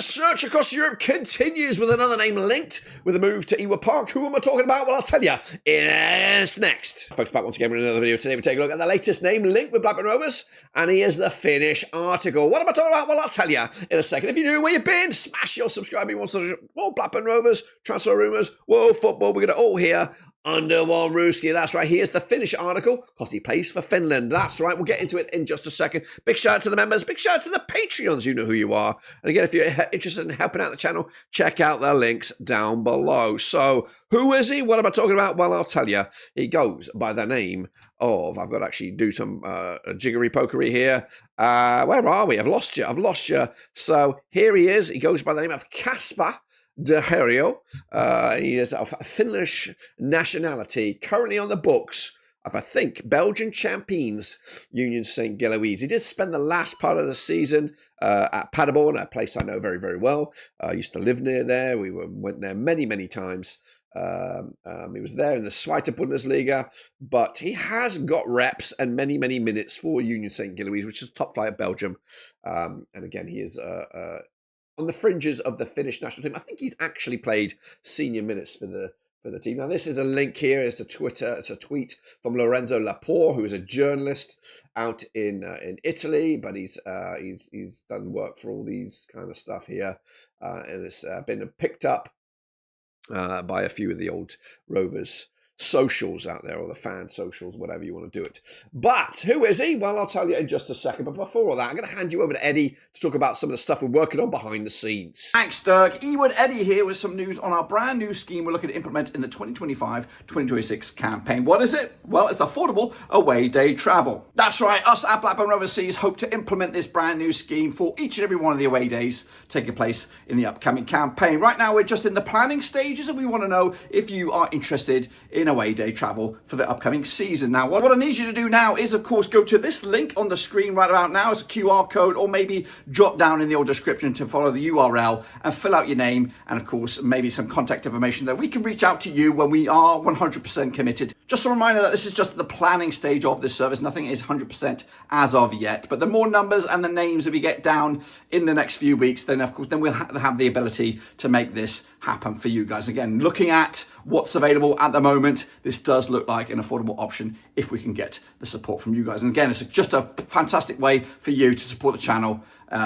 search across Europe continues with another name linked with a move to Ewood Park. Who am I talking about? Well, I'll tell you it's next. Folks, back once again with another video. Today we take a look at the latest name linked with Blackburn Rovers, and here's the Finnish article. What am I talking about? Well, I'll tell you in a second. If you knew where you've been, smash your subscribe. You want to more Blackburn Rovers, transfer rumours, world football. We're going to all hear under one Ruski. That's right. Here's the Finnish article because he plays for Finland. That's right. We'll get into it in just a second. Big shout out to the members. Big shout out to the Patreons. You know who you are. And again, if you're interested in helping out the channel, check out the links down below. So who is he? What am I talking about? Well, I'll tell you. He goes by the name of, I've got to actually do some jiggery pokery here. Where are we? I've lost you. So here he is. He goes by the name of Casper Terho. He is of Finnish nationality, currently on the books of, I think, Belgian champions, Union Saint-Gilloise. He did spend the last part of the season at Paderborn, a place I know very, very well. I used to live near there. We went there many, many times. He was there in the Zweite Bundesliga, but he has got reps and many, many minutes for Union Saint-Gilloise, which is top flight of Belgium. And again, he is on the fringes of the Finnish national team. I think he's actually played senior minutes for the team. Now, this is a link here. It's a tweet from Lorenzo Laporte, who is a journalist out in Italy, but he's done work for all these kind of stuff here, and it's been picked up by a few of the old Rovers socials out there, or the fan socials, whatever you want to do it. But who is he? Well, I'll tell you in just a second. But before all that, I'm going to hand you over to Eddie to talk about some of the stuff we're working on behind the scenes. Thanks, Dirk. Ewood Eddie here with some news on our brand new scheme we're looking to implement in the 2025-2026 campaign. What is it? Well, it's affordable away day travel. That's right. Us at Blackburn Rovers hope to implement this brand new scheme for each and every one of the away days taking place in the upcoming campaign. Right now, we're just in the planning stages, and we want to know if you are interested in away day travel for the upcoming season. Now, what I need you to do now is, of course, go to this link on the screen right about now. It's a QR code, or maybe drop down in the old description to follow the URL and fill out your name and, of course, maybe some contact information that we can reach out to you when we are 100% committed. Just a reminder that this is just the planning stage of this service. Nothing is 100% as of yet, but the more numbers and the names that we get down in the next few weeks, then, of course, then we'll have the ability to make this happen for you guys. Again, looking at what's available at the moment, this does look like an affordable option if we can get the support from you guys. And again, it's just a fantastic way for you to support the channel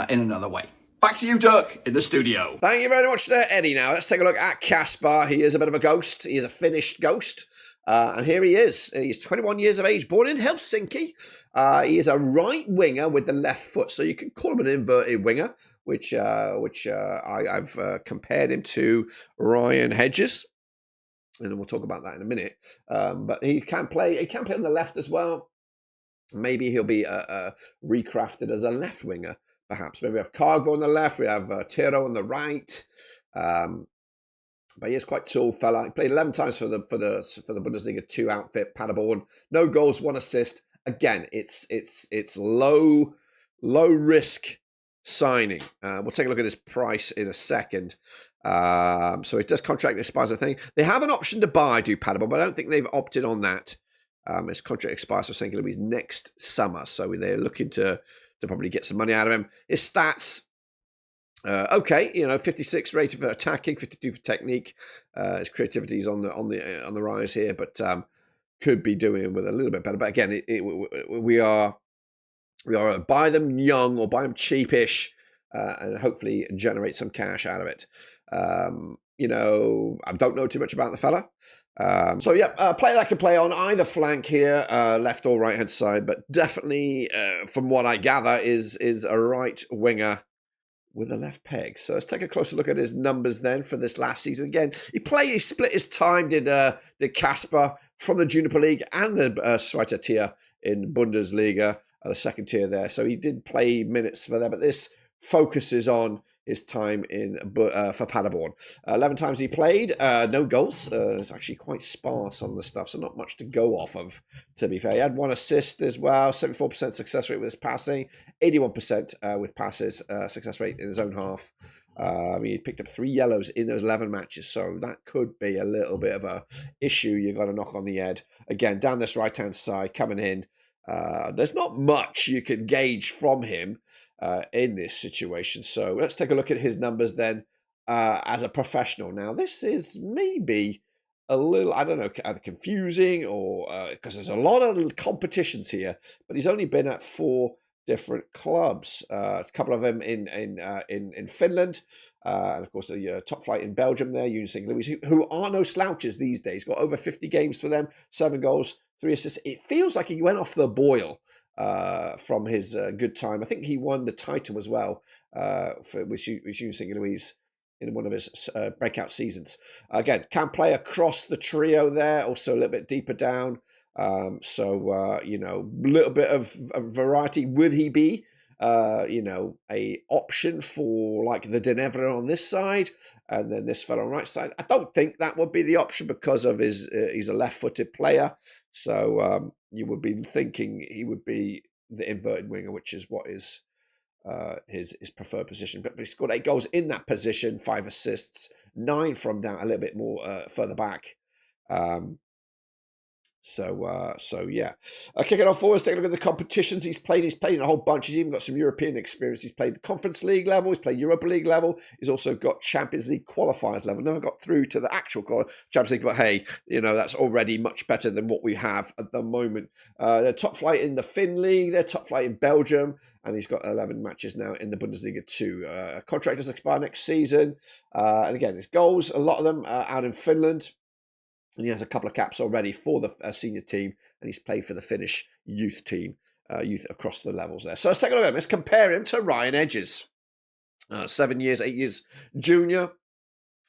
in another way. Back to you, Dirk, in the studio. Thank you very much there, Eddie. Now, let's take a look at Casper. He is a bit of a ghost. He is a Finnish ghost. And here he is. He's 21 years of age, born in Helsinki. He is a right winger with the left foot, so you can call him an inverted winger, which I've compared him to Ryan Hedges. And then we'll talk about that in a minute. But he can play on the left as well. Maybe he'll be recrafted as a left winger, perhaps. Maybe we have Cargo on the left. We have Terho on the right. But he is quite tall fella. He played 11 times for the Bundesliga 2 outfit, Paderborn. No goals, 1 assist. Again, it's low risk signing. We'll take a look at his price in a second. So it does contract expires, I think. They have an option to buy, do Paderborn, but I don't think they've opted on that. His contract expires for Saint-Gilloise next summer, so they're looking to probably get some money out of him. His stats, okay, 56 rated for attacking, 52 for technique. His creativity is on the rise here, but could be doing with a little bit better. But again, we are buy them young or buy them cheapish, and hopefully generate some cash out of it. I don't know too much about the fella. So yeah, player that can play on either flank here, left or right hand side, but definitely, from what I gather, is a right winger with a left peg. So let's take a closer look at his numbers then for this last season. Again, he split his time, did Casper, from the Jupiler League and the Zweite tier in Bundesliga, the second tier there. So he did play minutes for there, but this focuses on his time for Paderborn. 11 times he played, no goals. It's actually quite sparse on the stuff, so not much to go off of, to be fair. He had 1 assist as well, 74% success rate with his passing, 81% with passes, success rate in his own half. He picked up 3 yellows in those 11 matches, so that could be a little bit of a issue you got to knock on the head. Again, down this right-hand side, coming in. There's not much you can gauge from him. in this situation. So let's take a look at his numbers then as a professional. Now, this is maybe a little, I don't know, either confusing or because there's a lot of competitions here, but he's only been at 4 different clubs. A couple of them in Finland, and of course the top flight in Belgium there, Union Saint-Gilloise, who are no slouches these days. Got over 50 games for them, 7 goals, 3 assists. It feels like he went off the boil from his good time. I think he won the title as well with Union Saint-Gilloise in one of his breakout seasons. Again, can play across the trio there, also a little bit deeper down. You know, a little bit of variety. Would he be, you know, a option for like the Denevre on this side and then this fellow on the right side? I don't think that would be the option because of his, he's a left-footed player. So you would be thinking he would be the inverted winger, which is what is his preferred position. But he scored 8 goals in that position, 5 assists, 9 from down a little bit more further back. So yeah. Kicking off forwards, take a look at the competitions he's played. He's played in a whole bunch. He's even got some European experience. He's played Conference League level. He's played Europa League level. He's also got Champions League qualifiers level. Never got through to the actual Champions League, but hey, you know, that's already much better than what we have at the moment. They're top flight in the Finn League. They're top flight in Belgium. And he's got 11 matches now in the Bundesliga too. Contract does expire next season. And again, his goals, a lot of them out in Finland. And he has a couple of caps already for the senior team, and he's played for the Finnish youth team, youth across the levels there. So let's take a look at him. Let's compare him to Ryan Edges. 7 years, 8 years junior.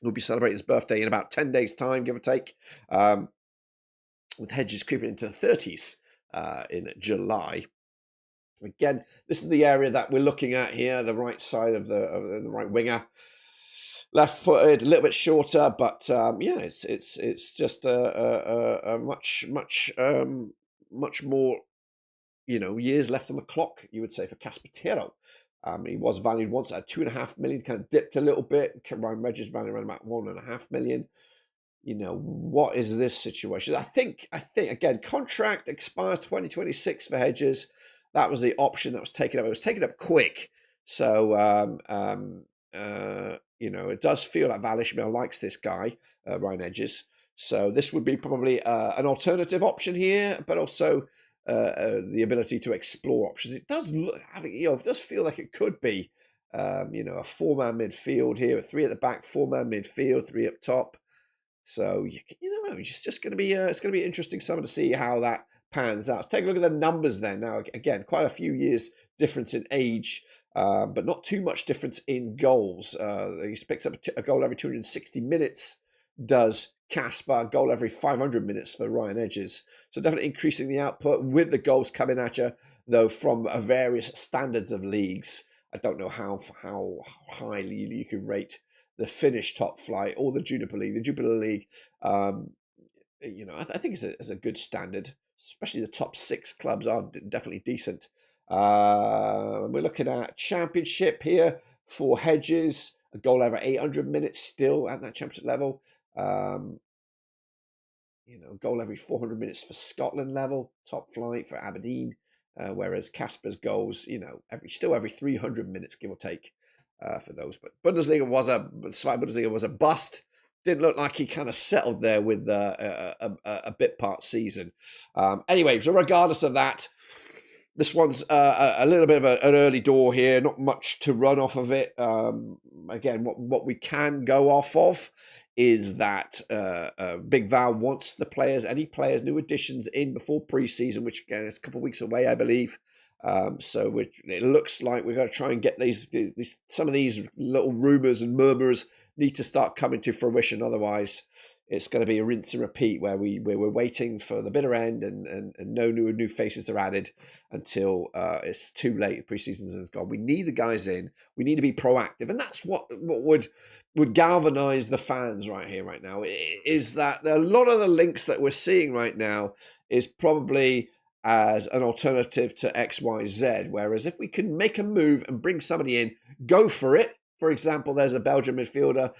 He'll be celebrating his birthday in about 10 days' time, give or take, with Hedges creeping into the 30s in July. Again, this is the area that we're looking at here, the right side of the right winger. Left-footed, a little bit shorter, but yeah, it's just a much more, you know, years left on the clock, you would say, for Casper Terho. He was valued once at 2.5 million, kind of dipped a little bit. Ryan Edges valued around about 1.5 million. You know, what is this situation? I think again, contract expires 2026 for Hedges. That was the option that was taken up. It was taken up quick, so you know, it does feel like Val Ishmael likes this guy, Ryan Edges. So this would be probably an alternative option here, but also the ability to explore options. It does look, you know, it does feel like it could be, you know, a 4-man midfield here, 3 at the back, 4-man midfield, 3 up top. So you know, it's just going to be it's going to be interesting summer to see how that pans out. Let's take a look at the numbers then. Now, again, quite a few years difference in age, but not too much difference in goals. He picks up a goal every 260 minutes, does Casper, goal every 500 minutes for Ryan Edges. So definitely increasing the output with the goals coming at you, though from various standards of leagues. I don't know how highly you can rate the Finnish top flight or the Jupiler League. The Jupiler League, you know, I think it's a good standard. Especially the top 6 clubs are definitely decent. We're looking at championship here for Hedges, a goal over 800 minutes still at that championship level. You know, goal every 400 minutes for Scotland level, top flight for Aberdeen. Whereas Casper's goals, you know, every 300 minutes, give or take, for those. But Bundesliga was a bust. Didn't look like he kind of settled there with a bit part season. Anyway, so regardless of that, this one's a little bit of an early door here. Not much to run off of it. Again, what we can go off of is that Big Val wants the players, any players, new additions in before pre-season, which again is a couple of weeks away, I believe. So it looks like we're going to try and get some of these little rumours and murmurs need to start coming to fruition. Otherwise, it's going to be a rinse and repeat where we're waiting for the bitter end and no new faces are added until it's too late. Pre-season has gone. We need the guys in. We need to be proactive, and that's what would galvanise the fans right here, right now. Is that a lot of the links that we're seeing right now is probably as an alternative to XYZ. Whereas if we can make a move and bring somebody in, go for it. For example, there's a Belgian midfielder,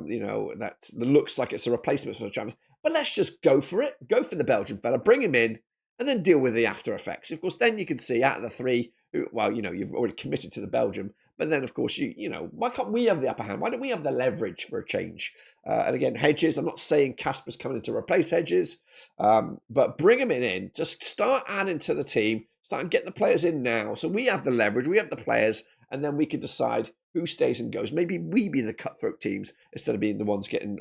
you know, that looks like it's a replacement for the champions. But let's just go for it. Go for the Belgian fella, bring him in, and then deal with the after effects. Of course, then you can see out of the 3, well, you know, you've already committed to the Belgium, but then of course you know, why can't we have the upper hand? Why don't we have the leverage for a change? And again, Hedges, I'm not saying Casper's coming in to replace Hedges, but bring him in, just start adding to the team, start getting the players in now, so we have the leverage, we have the players, and then we can decide who stays and goes. Maybe we be the cutthroat teams instead of being the ones getting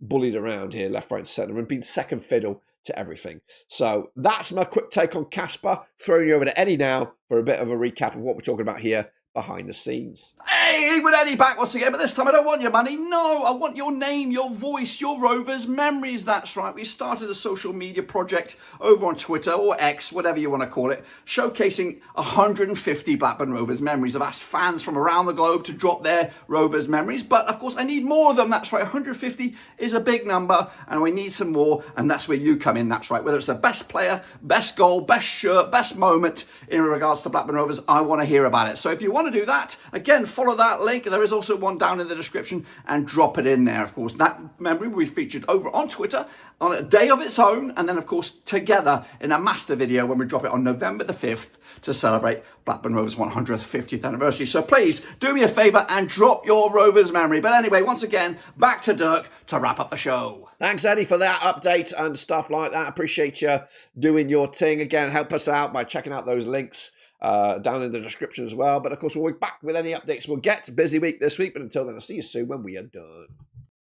bullied around here, left, right, and centre, and being second fiddle to everything. So that's my quick take on Casper. Throwing you over to Eddie now for a bit of a recap of what we're talking about here behind the scenes. Hey, Ewood Eddie back once again, but this time I don't want your money. No, I want your name, your voice, your Rovers memories. That's right. We started a social media project over on Twitter or X, whatever you want to call it, showcasing 150 Blackburn Rovers memories. I've asked fans from around the globe to drop their Rovers memories, but of course I need more of them. That's right. 150 is a big number and we need some more, and that's where you come in. That's right. Whether it's the best player, best goal, best shirt, best moment in regards to Blackburn Rovers, I want to hear about it. So if you want to do that, again, follow that link. There is also one down in the description and drop it in there. Of course, that memory will be featured over on Twitter on a day of its own, and then of course together in a master video when we drop it on November the 5th to celebrate Blackburn Rovers 150th anniversary. So please do me a favour and drop your Rovers memory. But anyway, once again, back to Dirk to wrap up the show. Thanks, Eddie, for that update and stuff like that. Appreciate you doing your thing. Again, help us out by checking out those links down in the description as well. But of course, we'll be back with any updates we'll get. Busy week this week, but until then, I'll see you soon when we are done.